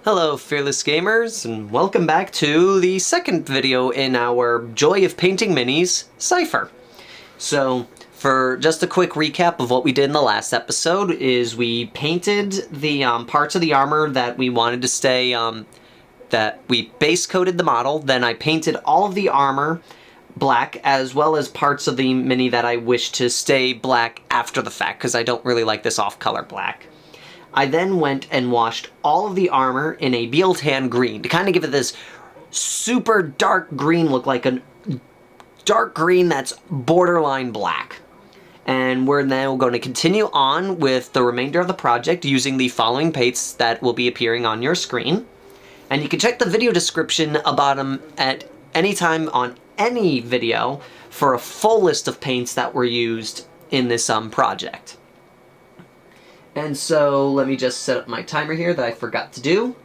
Hello fearless gamers, and welcome back to the second video in our Joy of Painting Minis, Cypher. So, for just a quick recap of what we did in the last episode, is we painted the parts of the armor that we wanted to stay, that we base coated the model, then I painted all of the armor black, as well as parts of the mini that I wish to stay black after the fact, because I don't really like this off-color black. I then went and washed all of the armor in a Beal Tan green to kind of give it this super dark green look, like a dark green that's borderline black. And we're now going to continue on with the remainder of the project using the following paints that will be appearing on your screen. And you can check the video description about them at any time on any video for a full list of paints that were used in this project. And so, let me just set up my timer here that I forgot to do.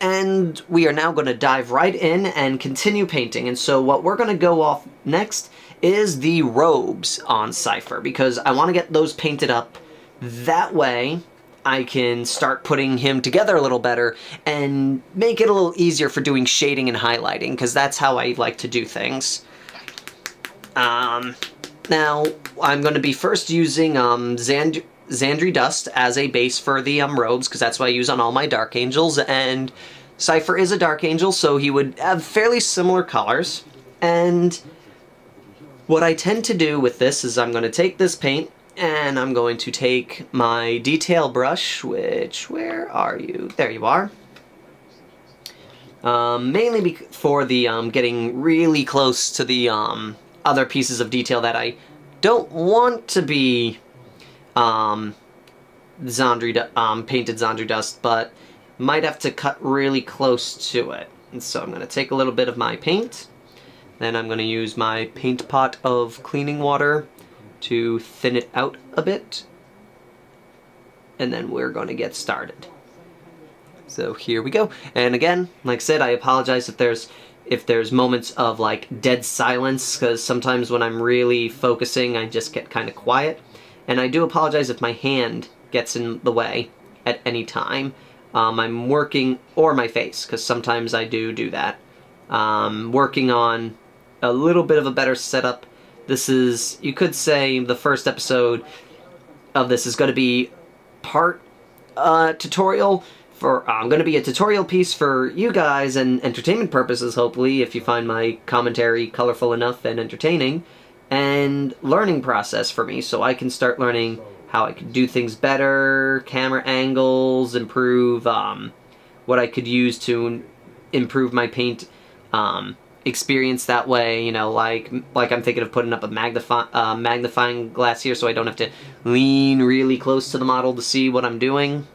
And we are now going to dive right in and continue painting. And so what we're going to go off next is the robes on Cypher, because I want to get those painted up. That way, I can start putting him together a little better and make it a little easier for doing shading and highlighting, because that's how I like to do things. Now, I'm going to be first using Xandri Dust as a base for the robes, because that's what I use on all my Dark Angels, and Cypher is a Dark Angel, so he would have fairly similar colors. And what I tend to do with this is I'm going to take this paint, and I'm going to take my detail brush, where are you? There you are. Mainly for the getting really close to the other pieces of detail that I don't want to be painted Xandri Dust, but might have to cut really close to it. And so I'm going to take a little bit of my paint, then I'm going to use my paint pot of cleaning water to thin it out a bit, and then we're going to get started. So here we go. And again, like I said, I apologize if there's moments of like dead silence, because sometimes when I'm really focusing I just get kind of quiet. And I do apologize if my hand gets in the way at any time. I'm working, or my face, because sometimes I do that. Working on a little bit of a better setup. This is, you could say, the first episode of this is going to be part tutorial. I'm going to be a tutorial piece for you guys and entertainment purposes, hopefully, if you find my commentary colorful enough and entertaining. And learning process for me, so I can start learning how I could do things better, camera angles, improve what I could use to improve my paint experience that way. You know, like I'm thinking of putting up a magnifying glass here, so I don't have to lean really close to the model to see what I'm doing,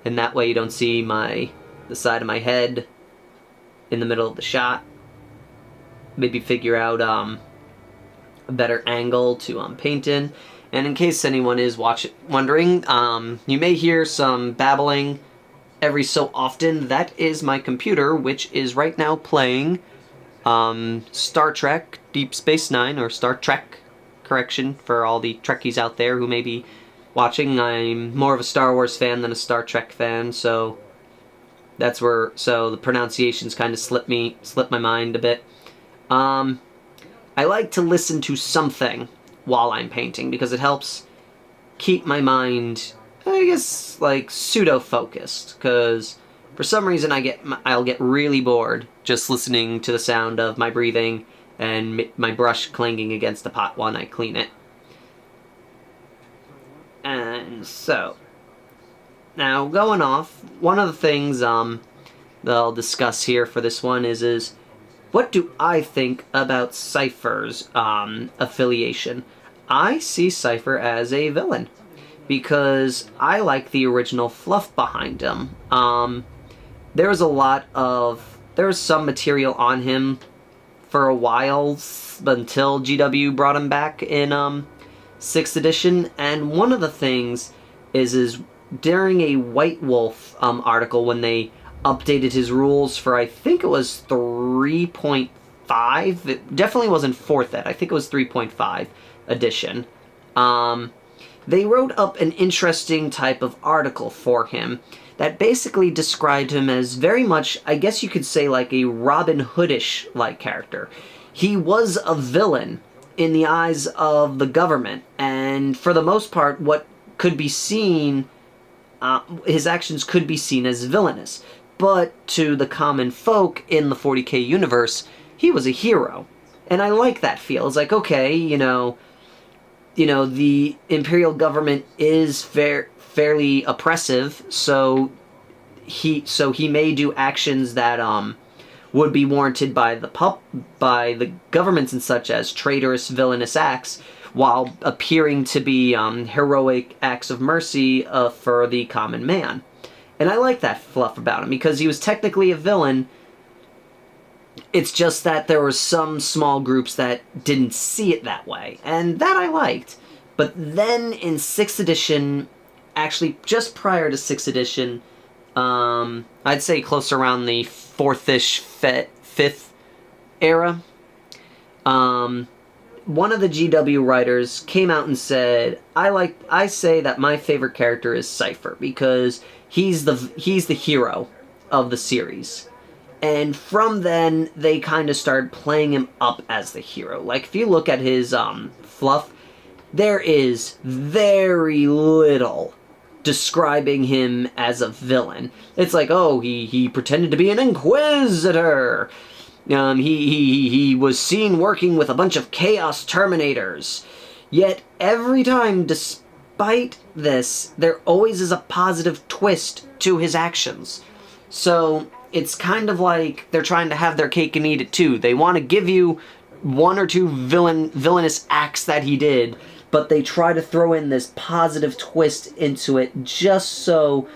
and that way you don't see the side of my head in the middle of the shot. Maybe figure out a better angle to paint in. And in case anyone is wondering, you may hear some babbling every so often. That is my computer, which is right now playing Star Trek Deep Space Nine, or Star Trek, correction, for all the Trekkies out there who may be watching. I'm more of a Star Wars fan than a Star Trek fan, so that's where, so the pronunciations kind of slipped my mind a bit. I like to listen to something while I'm painting, because it helps keep my mind, I guess, like, pseudo-focused, because for some reason I'll get really bored just listening to the sound of my breathing and my brush clanging against the pot while I clean it. And so, now going off, one of the things that I'll discuss here for this one is what do I think about Cypher's affiliation? I see Cypher as a villain, because I like the original fluff behind him. There's some material on him for a while, until GW brought him back in 6th edition, and one of the things is during a White Wolf article, when they updated his rules for, I think it was 3.5. It definitely wasn't 4th ed. I think it was 3.5 edition. They wrote up an interesting type of article for him that basically described him as very much, I guess you could say, like a Robin Hoodish-like character. He was a villain in the eyes of the government, and for the most part, what could be seen, his actions could be seen as villainous. But to the common folk in the 40k universe, he was a hero. And I like that feel. It's like, okay, you know, the Imperial government is fairly oppressive, so he may do actions that would be warranted by the governments and such as traitorous, villainous acts, while appearing to be heroic acts of mercy for the common man. And I like that fluff about him, because he was technically a villain. It's just that there were some small groups that didn't see it that way, and that I liked. But then in 6th edition, actually just prior to 6th edition, I'd say close around the 4th-ish, 5th era, one of the GW writers came out and said, I say that my favorite character is Cypher, because he's the hero of the series. And from then, they kind of started playing him up as the hero. Like, if you look at his fluff, there is very little describing him as a villain. It's like, oh, he pretended to be an inquisitor. He was seen working with a bunch of Chaos Terminators. Yet, every time, despite this, there always is a positive twist to his actions. So it's kind of like they're trying to have their cake and eat it too. They want to give you one or two villainous acts that he did, but they try to throw in this positive twist into it just so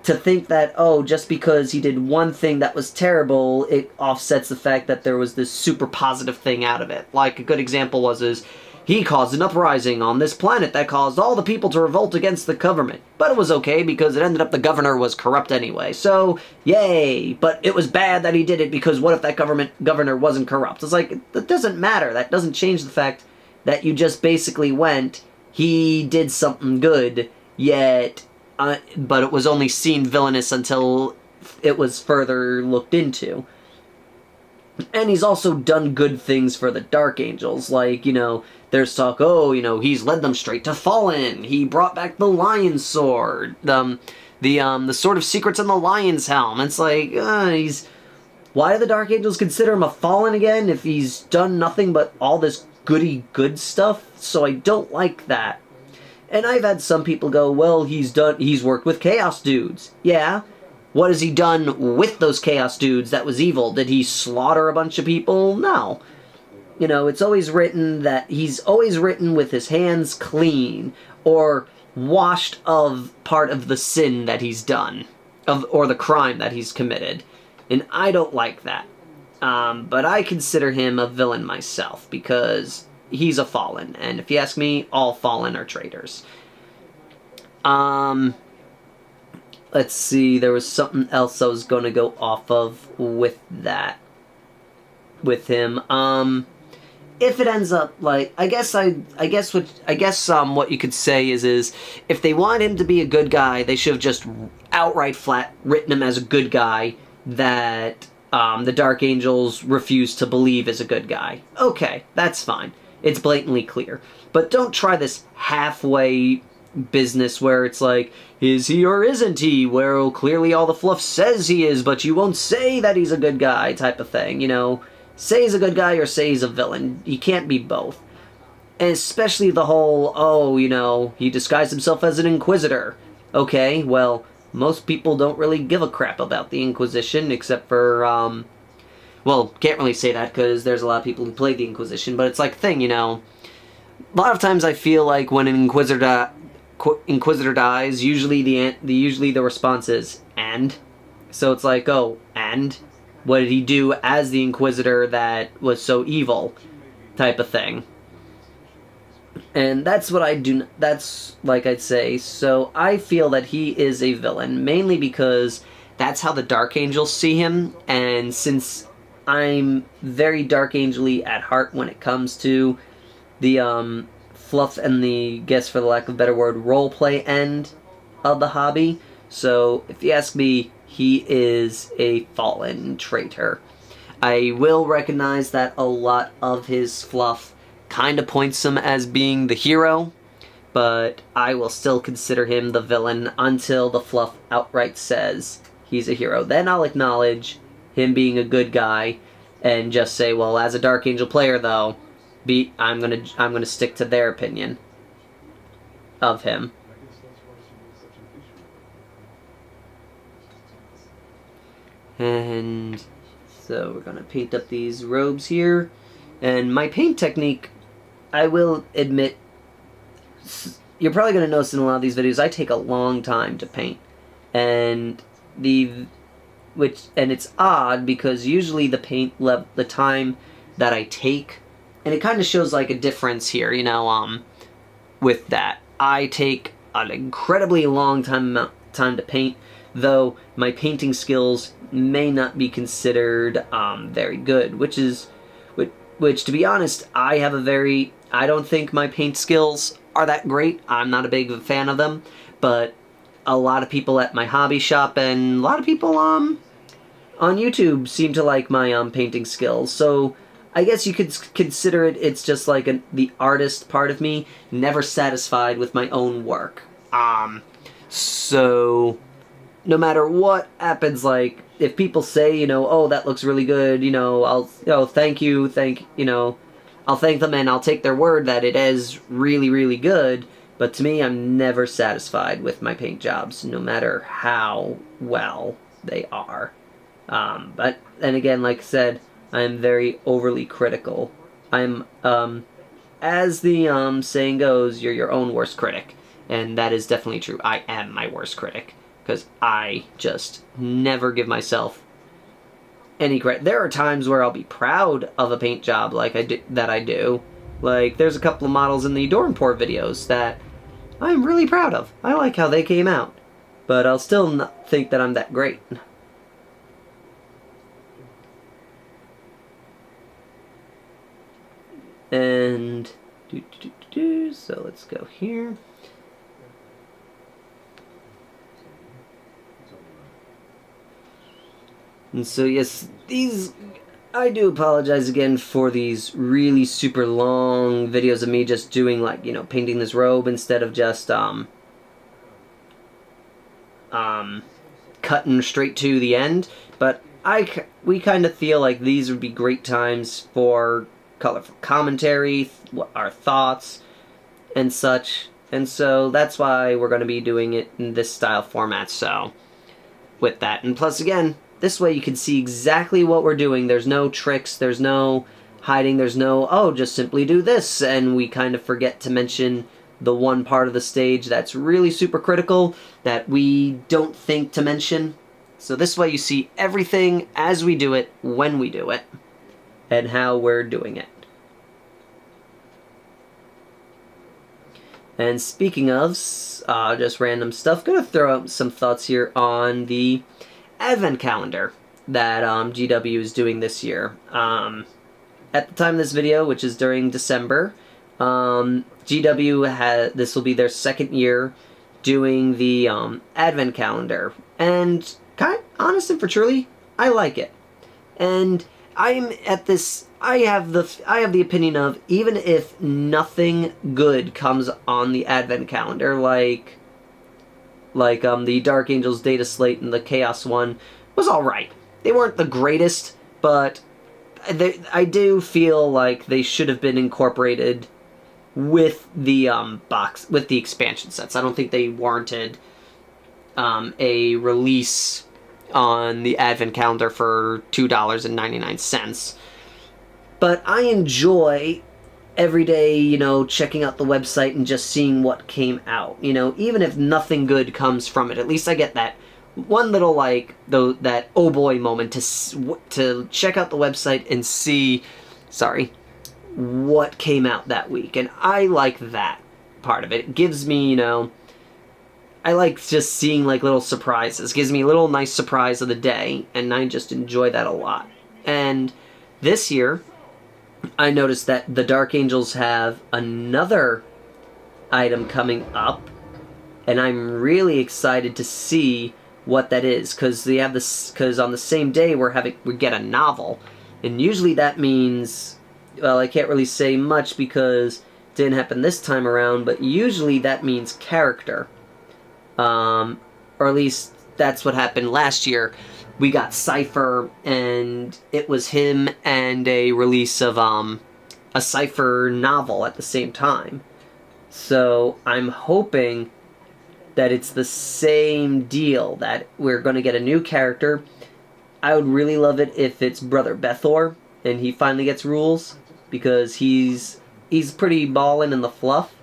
to think that, oh, just because he did one thing that was terrible, it offsets the fact that there was this super positive thing out of it. Like, a good example was he caused an uprising on this planet that caused all the people to revolt against the government. But it was okay, because it ended up the governor was corrupt anyway. So, yay! But it was bad that he did it, because what if that governor wasn't corrupt? It's like, that doesn't matter. That doesn't change the fact that you just basically went, he did something good, yet, but it was only seen villainous until it was further looked into. And he's also done good things for the Dark Angels, like, there's talk, oh, he's led them straight to Fallen, he brought back the Lion's Sword, the Sword of Secrets and the Lion's Helm. It's like, why do the Dark Angels consider him a Fallen again if he's done nothing but all this goody good stuff? So I don't like that. And I've had some people go, well, he's worked with Chaos Dudes. Yeah. What has he done with those Chaos Dudes that was evil? Did he slaughter a bunch of people? No. It's always written that he's always written with his hands clean, or washed of part of the sin that he's done, or the crime that he's committed. And I don't like that. But I consider him a villain myself, because he's a Fallen. And if you ask me, all Fallen are traitors. Let's see, there was something else I was going to go off of with that. With him. If it ends up like, I guess what you could say is if they want him to be a good guy, they should have just outright flat written him as a good guy that the Dark Angels refuse to believe is a good guy. Okay, that's fine. It's blatantly clear. But don't try this halfway business where it's like, is he or isn't he? Well, clearly all the fluff says he is, but you won't say that he's a good guy type of thing, Say he's a good guy or say he's a villain. He can't be both. And especially the whole, he disguised himself as an Inquisitor. Okay, well, most people don't really give a crap about the Inquisition, except for, well, can't really say that because there's a lot of people who play the Inquisition, but it's like a thing, A lot of times I feel like when an Inquisitor dies, usually the response is, and? So it's like, oh, and? What did he do as the Inquisitor that was so evil? Type of thing. And that's what I do, that's like I'd say, so I feel that he is a villain, mainly because that's how the Dark Angels see him, and since I'm very Dark Angel-y at heart when it comes to the fluff and the, guess for the lack of a better word, roleplay end of the hobby, So if you ask me, he is a fallen traitor. I will recognize that a lot of his fluff kind of points him as being the hero, but I will still consider him the villain until the fluff outright says he's a hero. Then I'll acknowledge him being a good guy and just say, well, as a Dark Angel player, though, I'm gonna stick to their opinion of him. And so we're gonna paint up these robes here. And my paint technique, I will admit, you're probably gonna notice in a lot of these videos, I take a long time to paint. And it's odd because usually the time that I take, and it kind of shows like a difference here, you know, with that. I take an incredibly long time to paint, though my painting skills may not be considered very good, which to be honest, I don't think my paint skills are that great. I'm not a big fan of them, but a lot of people at my hobby shop and a lot of people on YouTube seem to like my painting skills, so I guess you could consider it's just like the artist part of me, never satisfied with my own work. So no matter what happens, like, if people say, you know, oh, that looks really good, you know, I'll thank you, I'll thank them and I'll take their word that it is really, really good, but to me, I'm never satisfied with my paint jobs, no matter how well they are. But then again, like I said, I'm very overly critical. I'm, as the saying goes, you're your own worst critic. And that is definitely true. I am my worst critic. Because I just never give myself any credit. There are times where I'll be proud of a paint job like I do. Like, there's a couple of models in the Doranport videos that I'm really proud of. I like how they came out. But I'll still not think that I'm that great. And so let's go here. And so yes, I do apologize again for these really super long videos of me just doing, like, you know, painting this robe instead of just cutting straight to the end. But we kind of feel like these would be great times for colorful commentary, our thoughts, and such. And so that's why we're going to be doing it in this style format. So with that, and plus again, this way you can see exactly what we're doing. There's no tricks, there's no hiding, there's no, oh, just simply do this. And we kind of forget to mention the one part of the stage that's really super critical that we don't think to mention. So this way you see everything as we do it, when we do it, and how we're doing it. And speaking of just random stuff, gonna throw out some thoughts here on the Advent calendar that GW is doing this year. At the time of this video, which is during December, GW this will be their second year doing the Advent calendar, and honest and for truly, I like it. And I have the opinion of, even if nothing good comes on the Advent calendar, like the Dark Angels data slate and the Chaos one was alright. They weren't the greatest, but I do feel like they should have been incorporated with the with the expansion sets. I don't think they warranted a release on the Advent calendar for $2.99. But I enjoy every day, you know, checking out the website and just seeing what came out. You know, even if nothing good comes from it, at least I get that one little, like, that oh boy moment to check out the website and see, what came out that week. And I like that part of it. It gives me, you know, I like just seeing, like, little surprises. It gives me a little nice surprise of the day, and I just enjoy that a lot. And this year, I noticed that the Dark Angels have another item coming up and I'm really excited to see what that is, because they have this. Because on the same day we get a novel, and usually that means, well, I can't really say much because it didn't happen this time around, but usually that means character, or at least that's what happened last year. We got Cypher, and it was him and a release of a Cypher novel at the same time. So I'm hoping that it's the same deal, that we're going to get a new character. I would really love it if it's Brother Bethor and he finally gets rules, because he's pretty ballin' in the fluff.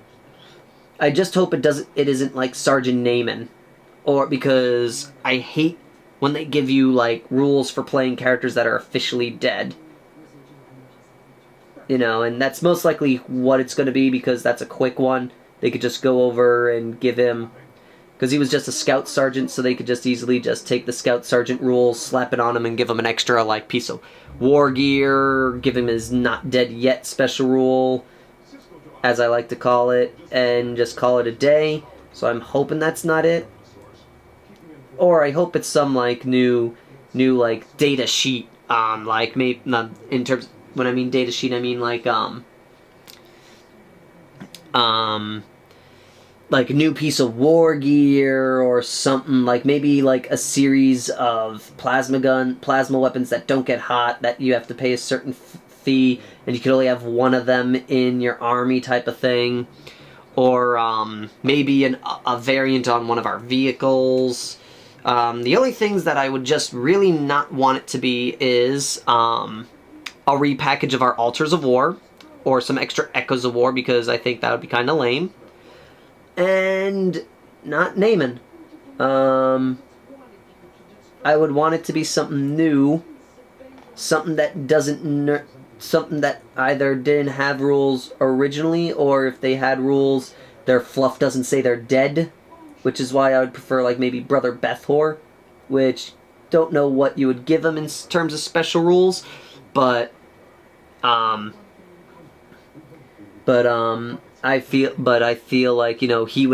I just hope it isn't like Sergeant Naaman, or because I hate when they give you like rules for playing characters that are officially dead. You know, and that's most likely what it's going to be, because that's a quick one. They could just go over and give him, because he was just a scout sergeant, so they could just easily just take the scout sergeant rules, slap it on him, and give him an extra like piece of war gear, give him his not dead yet special rule, as I like to call it, and just call it a day. So I'm hoping that's not it, or I hope it's some like new like data sheet, like maybe not in terms. When I mean data sheet, I mean like like a new piece of war gear or something, like maybe like a series of plasma weapons that don't get hot, that you have to pay a certain fee and you can only have one of them in your army type of thing, or maybe a variant on one of our vehicles. The only things that I would just really not want it to be is a repackage of our Altars of War, or some extra Echoes of War, because I think that would be kind of lame. And not Naaman. I would want it to be something new, something that something that either didn't have rules originally, or if they had rules, their fluff doesn't say they're dead, which is why I would prefer like maybe Brother Bethor, which don't know what you would give him in terms of special rules, but I feel like, you know, he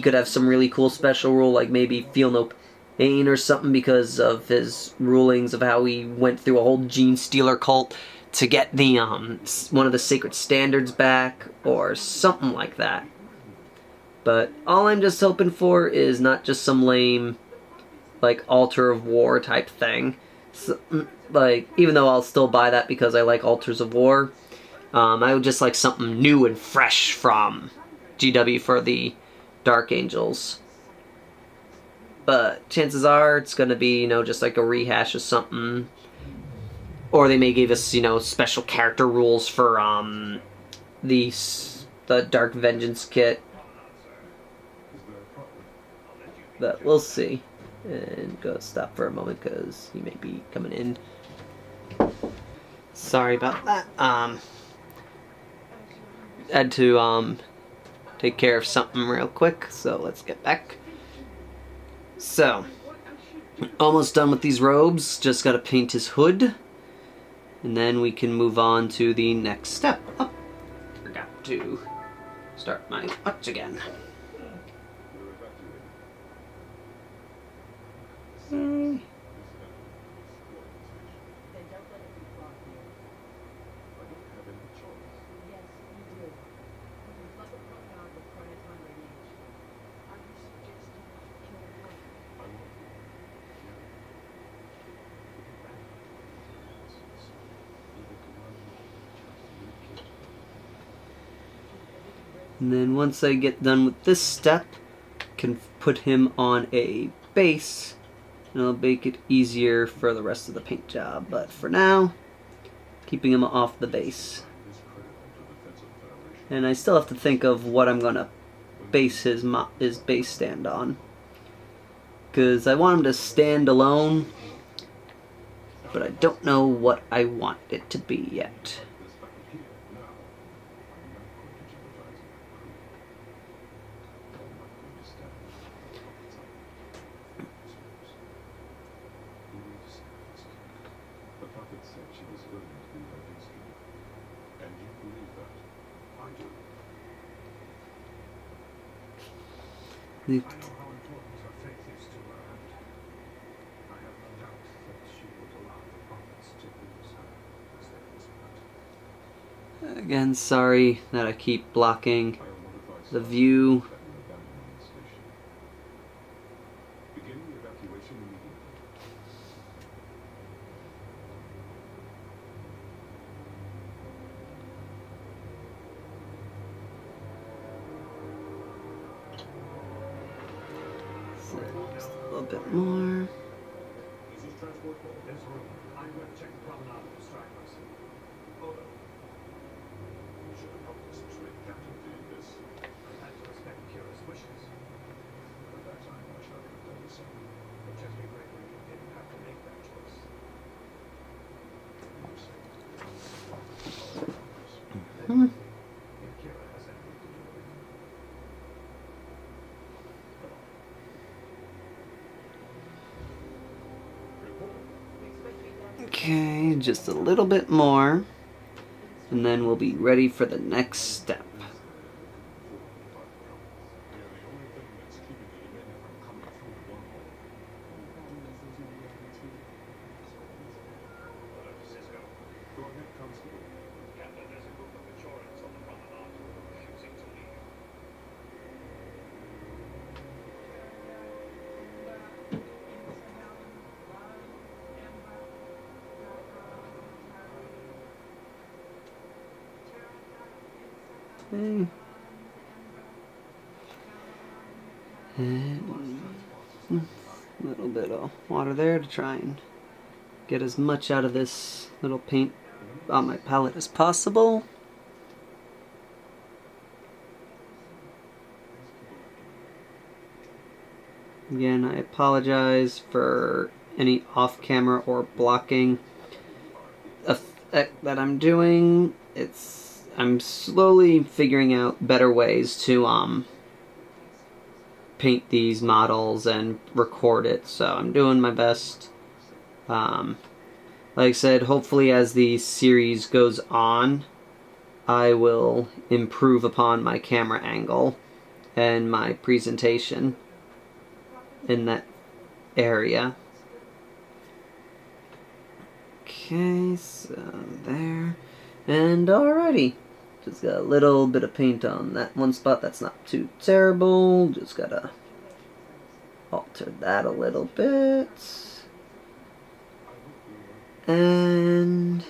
could have some really cool special rule, like maybe Feel No Pain or something, because of his rulings of how he went through a whole Gene Stealer cult to get the one of the sacred standards back, or something like that. But all I'm just hoping for is not just some lame like Altar of War type thing. So, like, even though I'll still buy that because I like Altars of War, I would just like something new and fresh from GW for the Dark Angels. But chances are it's going to be, you know, just like a rehash of something. Or they may give us, you know, special character rules for the Dark Vengeance kit. But we'll see. And go stop for a moment because he may be coming in. Sorry about that. Had to take care of something real quick, so let's get back. So, almost done with these robes. Just gotta paint his hood, and then we can move on to the next step. Oh, forgot to start my watch again. And then once I get done with this step, I can put him on a base, and it'll make it easier for the rest of the paint job. But for now, keeping him off the base. And I still have to think of what I'm going to base his base stand on, because I want him to stand alone, but I don't know what I want it to be yet. The- Again, sorry that I keep blocking the view. Just a little bit more. Okay, just a little bit more, and then we'll be ready for the next step. Okay. And a little bit of water there to try and get as much out of this little paint on my palette as possible. Again, I apologize for any off-camera or blocking effect that I'm doing. I'm slowly figuring out better ways to paint these models and record it, so I'm doing my best. Like I said, hopefully as the series goes on, I will improve upon my camera angle and my presentation in that area. Okay, so there. And alrighty. Just got a little bit of paint on that one spot. That's not too terrible. Just gotta alter that a little bit. And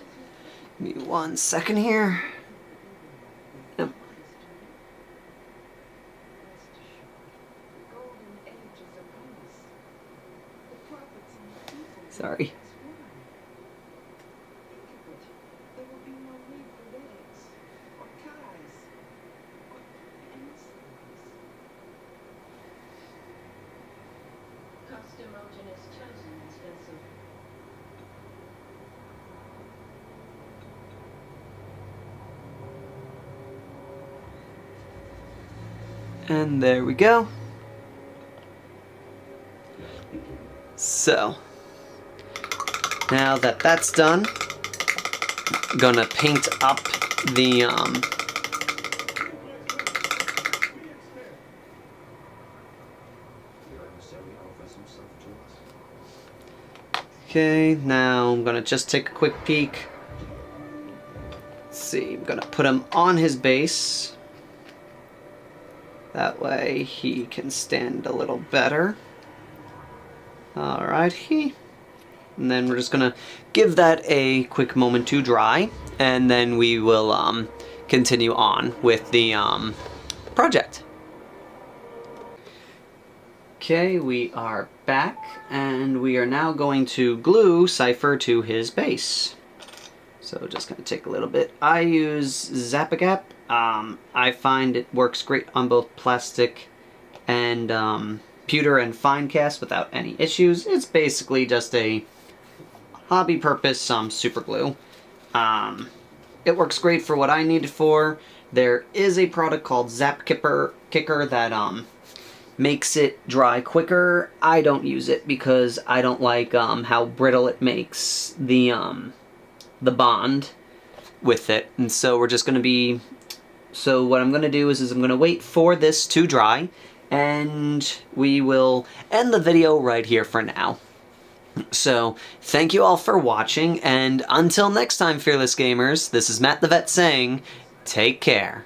give me 1 second here. Yep. Sorry. And there we go. So, now that that's done, I'm gonna paint up the okay, now I'm gonna just take a quick peek. Let's see, I'm gonna put him on his base. That way he can stand a little better. Alrighty. And then we're just gonna give that a quick moment to dry, and then we will continue on with the project. Okay, we are back, and we are now going to glue Cypher to his base. So just gonna take a little bit. I use Zap-A-Gap. I find it works great on both plastic and pewter and fine cast without any issues. It's basically just a hobby purpose super glue. It works great for what I need it for. There is a product called Zap Kicker that makes it dry quicker. I don't use it because I don't like how brittle it makes the bond with it, and so we're just going to be. So what I'm going to do is I'm going to wait for this to dry, and we will end the video right here for now. So, thank you all for watching, and until next time, Fearless Gamers, this is Matt the Vet saying, take care.